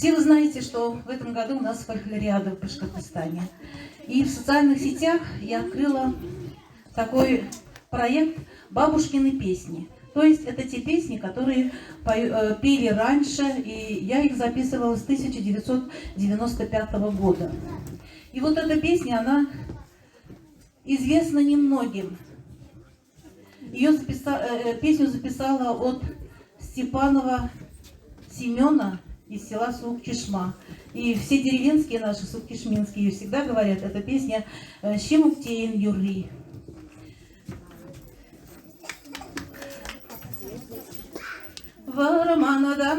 Все вы знаете, что в этом году у нас фольклориада в Башкортостане. И в социальных сетях я открыла такой проект «Бабушкины песни». То есть это те песни, которые пели раньше, и я их записывала с 1995 года. И вот эта песня, она известна немногим. Песню записала от Степанова Семена из села Сук-Чешма. И все деревенские наши, сук-чешминские, всегда говорят, эта песня «Щемуктеин Юрли». Вармана да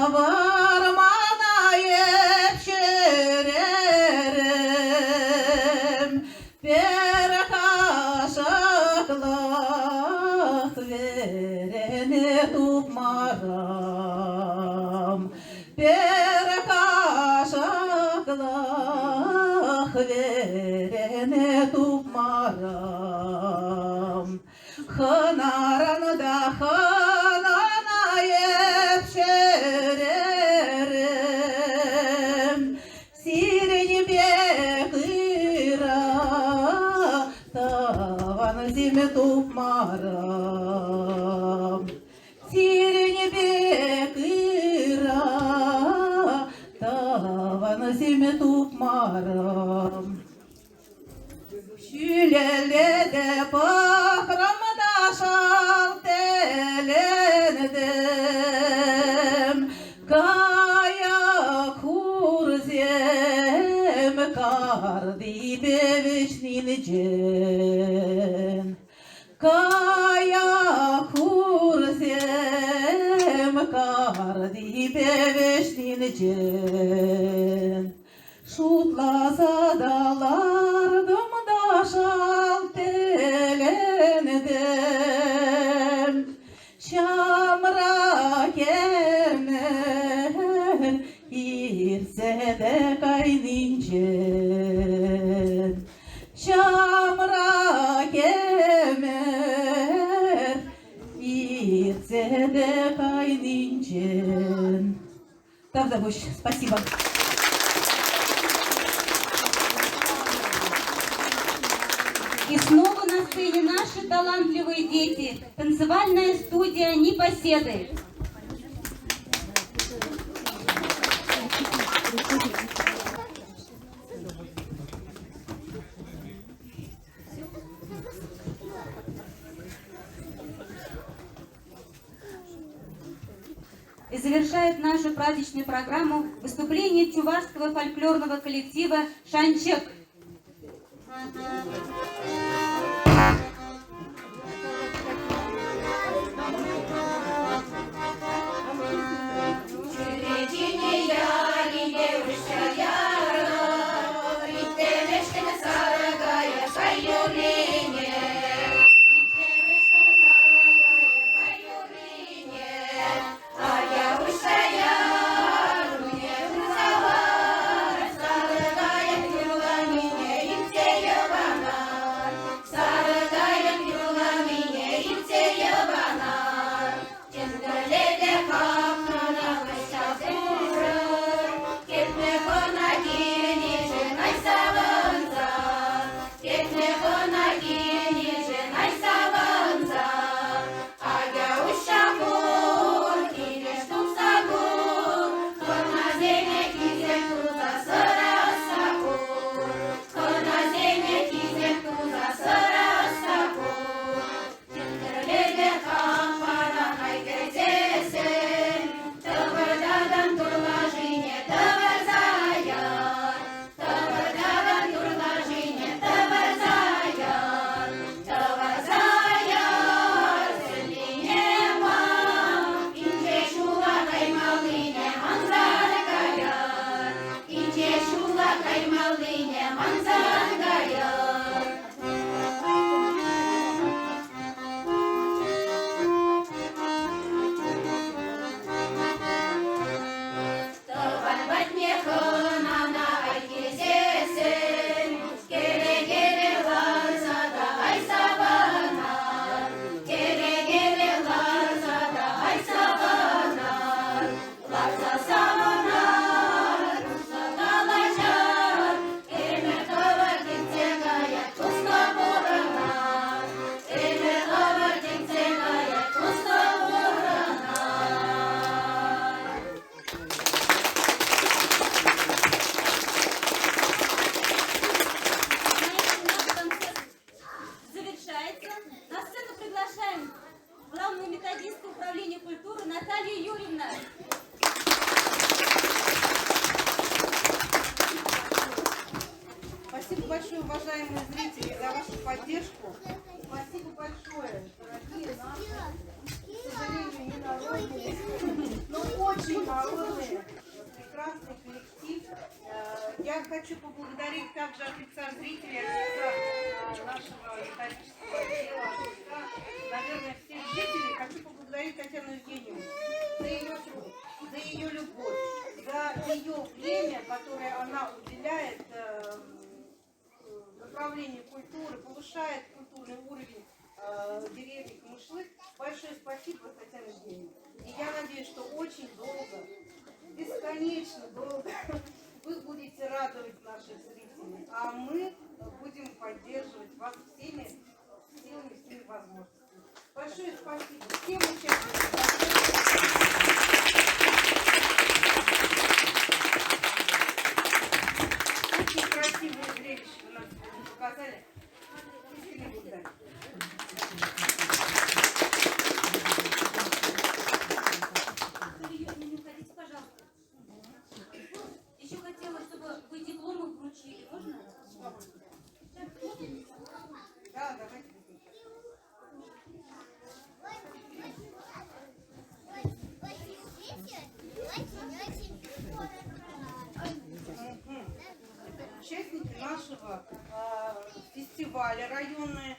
вармана епшеререм перкашаклах верене тупмарам перкашаклах верене тупмарам ханаран да Епшеререм, сиренебекыра, таван зиме тупмарам. Сиренебекыра, таван зиме тупмарам. Шүлеледе пахрамда шалтелендем, кая курзем карди бевишнинджен. Кая курзем карди бевишнинджен. Шутла задаlardым да шалтелендем, Şamra kemer irse de kaynince. Şamra kemer irse de kaynince. Правда, больше. Спасибо. И снова на сцене наши талантливые дети, танцевальная студия «Непоседы». И завершает нашу праздничную программу выступление чувашского фольклорного коллектива «Шанчек». управления культуры Наталья Юрьевна. Спасибо большое, уважаемые зрители, за вашу поддержку. Спасибо большое, дорогие наши, к сожалению, не народные, но очень народные, прекрасный коллектив. Я хочу поблагодарить также от лица зрителей, от лица нашего исторического отдела, от лица, наверное, всех зрителей. Хочу поблагодарить Татьяну Евгеньевну за ее труд, за ее любовь, за ее время, которое она уделяет направлению культуры, повышает культурный уровень деревни Камышлык. Большое спасибо, Татьяна Евгеньевна. И я надеюсь, что очень долго, бесконечно долго вы будете радовать наших зрителей, а мы будем поддерживать вас всеми силами, всеми возможностями. Большое спасибо всем участникам. Очень красивое зрелище вы нам сегодня показали. Искренне благодарю. Не уходите, пожалуйста. Еще хотела, чтобы вы дипломы вручили. Можно? Да, давайте. Участники нашего фестиваля районного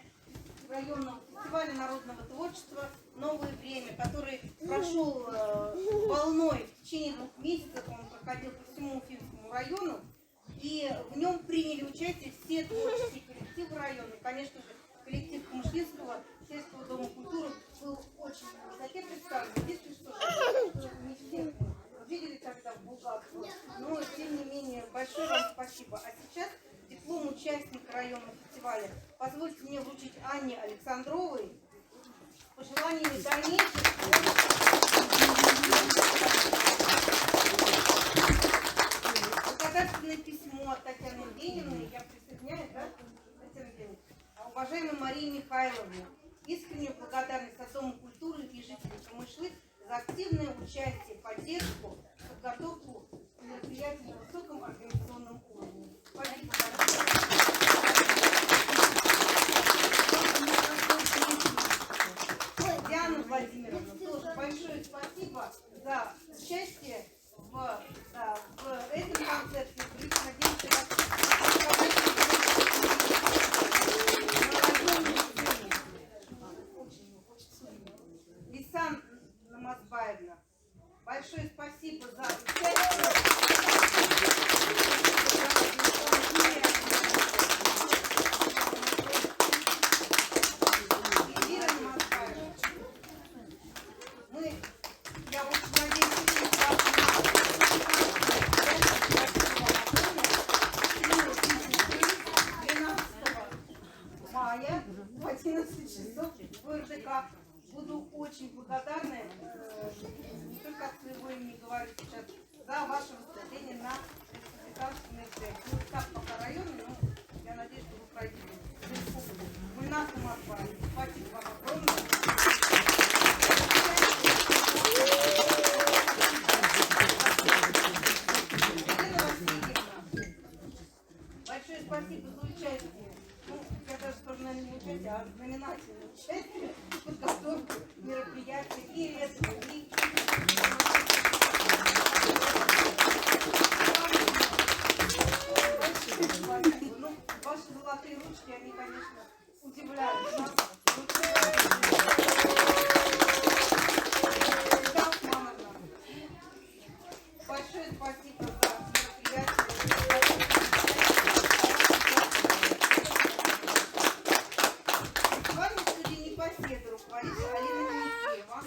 фестиваля народного творчества «Новое время», который прошел волной в течение 2 месяцев. Он проходил по всему Уфимскому району, и в нем приняли участие все творческие коллективы района. И, конечно же, коллектив Камышлинского сельского дома культуры был очень высоко представлен. Единственное, что не все видели тогда в Булгакова, но тем не менее большое вам спасибо. А сейчас диплом участника районного фестиваля позвольте мне вручить Анне Александровой с пожеланиями дальнейших благодарственное письмо от Татьяны Евгеньевны. Я присоединяюсь, да, Татьяна Евгеньевна? Уважаемой Марии Михайловне, искреннюю благодарность от Дома культуры и жителей Камышлык за активное участие, поддержку, подготовку мероприятий на высоком организационном уровне. Спасибо большое. Диана Владимировна, тоже большое спасибо за участие в этом концерте. Надеемся, Лисан Намазбаевна, большое спасибо за участие. Эльвира Намазбаевна, я очень надеюсь, мая в 11 часов в РДК. Буду очень благодарна, не только от своего имени говорю сейчас, за ваше выступление на республиканском мероприятии. Так пока районы, но я надеюсь, что вы пройдете в республику. Гульнас Намазбаевна, спасибо вам огромное. Елена Васильевна, большое спасибо за участие. Я даже скажу, наверное, не участие, а знаменательное участие в подготовке мероприятия и редко, и ваши золотые ручки, они, конечно, удивляют нас. Большое спасибо за мероприятие. Руководитель Алина Немцева.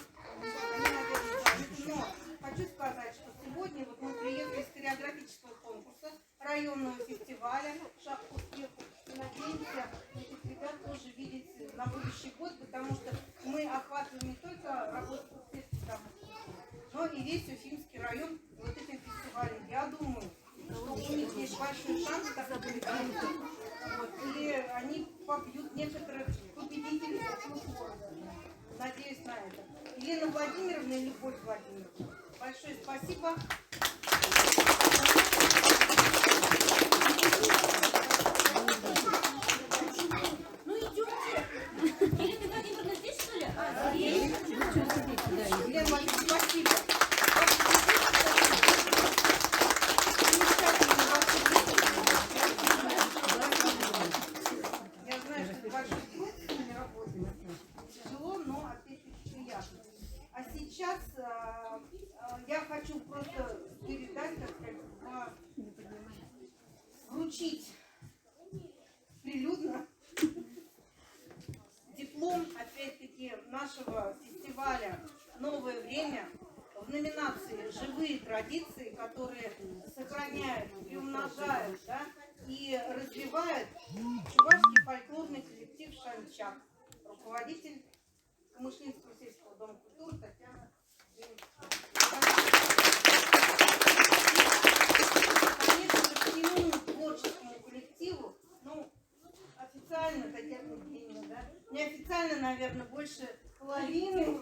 Но хочу сказать, что сегодня мы приехали с хореографического конкурса районного фестиваля «Шаг к успеху». И надеемся этих ребят тоже видеть на будущий год, потому что мы охватываем не только работу успехов, но и весь Уфимский район вот этим фестивалем. Я думаю, что у них есть большой шанс, и они побьют некоторых победителей этого города. Надеюсь на это. Елена Владимировна и Любовь Владимировна. Большое спасибо. Ну идемте. Елена Владимировна здесь, что ли? Здесь. Елена Владимировна, спасибо. Я знаю, что это большой труд с ними работать. Тяжело, но опять очень приятно. А сейчас я хочу просто передать, так сказать, вручить прилюдно диплом, опять-таки, нашего фестиваля «Новое время» в номинации «Живые традиции», которые сохраняют, приумножают, да, и развивают чувашский фольклорный коллектив «Шанчак». Руководитель Камышлинского сельского дома культуры Татьяна Демидовна. Конечно же, к всему творческому коллективу, ну, официально Татьяна Евгеньевна, да, неофициально, наверное, больше половины,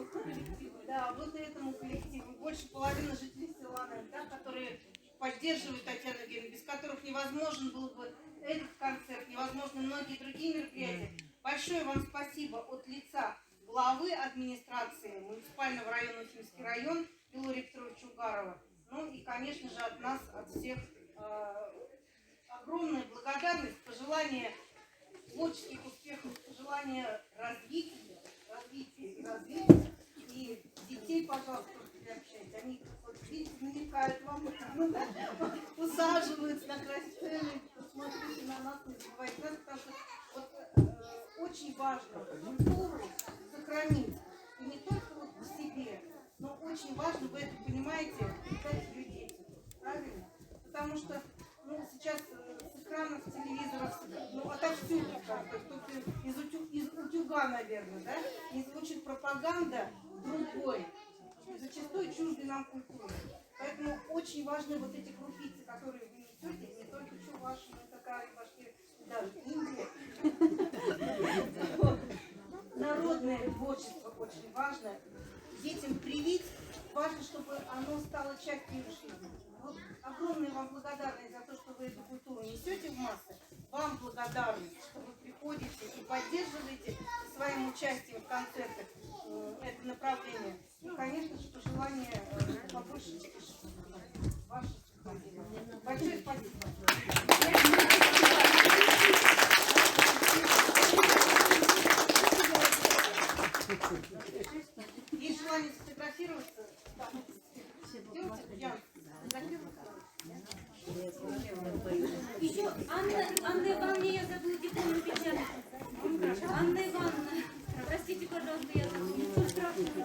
да, вот этому коллективу, больше половины жителей села, да, которые поддерживают Татьяну Евгеньевну, без которых невозможен был бы этот концерт, невозможны многие другие мероприятия. Большое вам спасибо от лица главы администрации муниципального района Уфимский район Белория Петровича Угарова. Ну и, конечно же, от нас, от всех огромная благодарность, пожелание творческих успехов, пожелание развития. И детей, пожалуйста, приобщайте. Они, вот, видите, намекают вам, усаживаются на край сцены, посмотрите на нас, не забывайте нас, потому что вот, очень важно культуру сохранить. И не только вот в себе, но очень важно, вы это понимаете, передать ее детям. Правильно? Потому что сейчас с экранов телевизоров, отовсюду, только из утюга, наверное, да, не звучит пропаганда другой, зачастую чуждой нам культуры. Поэтому очень важны вот эти крупицы, которые вы несете, не только чуваши, но и татары, башкиры, даже Индия. Народное творчество очень важно. Детям привить, важно, чтобы оно стало частью их жизни. Вот огромная вам благодарность за то, что вы эту культуру несете в массы. Вам благодарность, что вы приходите и поддерживаете своим участием в концертах это направление. И, конечно же, пожелание побольше ваших. Большое спасибо. Есть желание сфотографироваться? Да. Идемте, Еще Анна Ивановна, я забыла диплом напечатать. Анна Ивановна, простите, пожалуйста, я забыла. Ничего страшного.